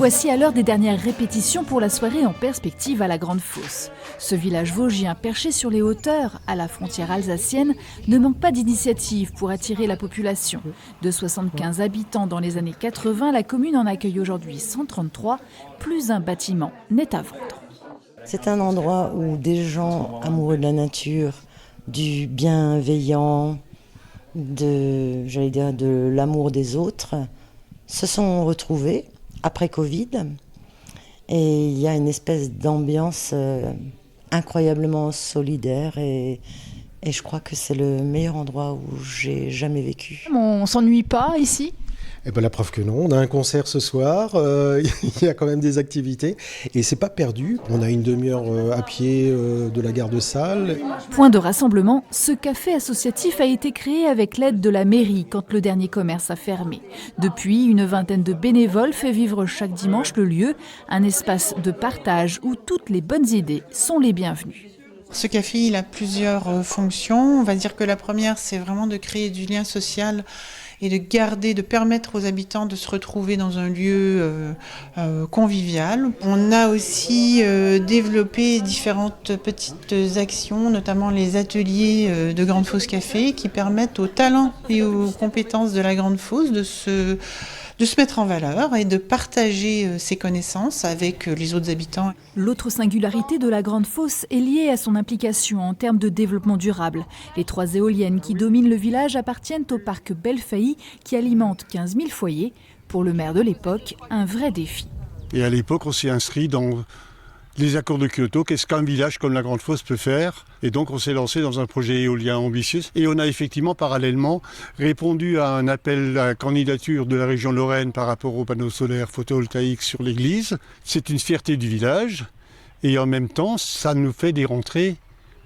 voici à l'heure des dernières répétitions pour la soirée en perspective à la Grande Fosse. Ce village vosgien perché sur les hauteurs, à la frontière alsacienne, ne manque pas d'initiatives pour attirer la population. De 75 habitants dans les années 80, la commune en accueille aujourd'hui 133. Plus un bâtiment n'est à vendre. C'est un endroit où des gens amoureux de la nature, du bienveillant, de l'amour des autres, se sont retrouvés après Covid. Et il y a une espèce d'ambiance incroyablement solidaire et je crois que c'est le meilleur endroit où j'ai jamais vécu. On s'ennuie pas ici ? Eh ben, la preuve que non, on a un concert ce soir, il y a quand même des activités et c'est pas perdu. On a une demi-heure à pied de la gare de Salles. Point de rassemblement, ce café associatif a été créé avec l'aide de la mairie quand le dernier commerce a fermé. Depuis, une vingtaine de bénévoles fait vivre chaque dimanche le lieu, un espace de partage où toutes les bonnes idées sont les bienvenues. Ce café, il a plusieurs fonctions. On va dire que la première, c'est vraiment de créer du lien social et de permettre aux habitants de se retrouver dans un lieu convivial. On a aussi développé différentes petites actions, notamment les ateliers de Grande Fosse Café, qui permettent aux talents et aux compétences de la Grande Fosse de se mettre en valeur et de partager ses connaissances avec les autres habitants. L'autre singularité de la Grande Fosse est liée à son implication en termes de développement durable. Les 3 éoliennes qui dominent le village appartiennent au parc Belfailly qui alimente 15 000 foyers. Pour le maire de l'époque, un vrai défi. Et à l'époque, on s'est inscrit dans les accords de Kyoto, qu'est-ce qu'un village comme la Grande Fosse peut faire. Et donc on s'est lancé dans un projet éolien ambitieux. Et on a effectivement parallèlement répondu à un appel à candidature de la région Lorraine par rapport aux panneaux solaires photovoltaïques sur l'église. C'est une fierté du village et en même temps ça nous fait des rentrées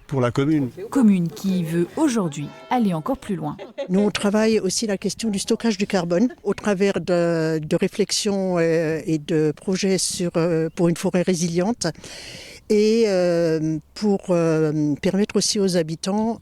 pour la commune. Commune qui veut aujourd'hui aller encore plus loin. Nous, on travaille aussi la question du stockage du carbone au travers de réflexions et de projets pour une forêt résiliente et pour permettre aussi aux habitants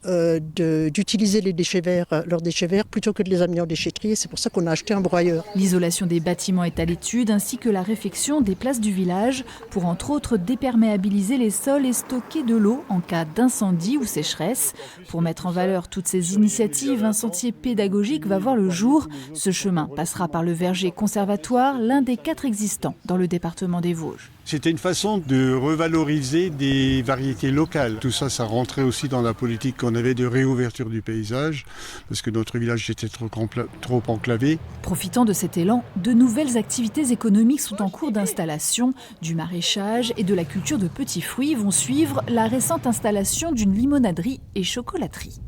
d'utiliser leurs déchets verts plutôt que de les amener en déchetterie. Et c'est pour ça qu'on a acheté un broyeur. L'isolation des bâtiments est à l'étude ainsi que la réfection des places du village pour entre autres déperméabiliser les sols et stocker de l'eau en cas d'incendie ou sécheresse. Pour mettre en valeur toutes ces initiatives, un sentier pédagogique va voir le jour. Ce chemin passera par le verger conservatoire, l'un des 4 existants dans le département des Vosges. C'était une façon de revaloriser des variétés locales. Tout ça, ça rentrait aussi dans la politique qu'on avait de réouverture du paysage, parce que notre village était trop enclavé. Profitant de cet élan, de nouvelles activités économiques sont en cours d'installation. Du maraîchage et de la culture de petits fruits vont suivre la récente installation d'une limonaderie et chocolaterie.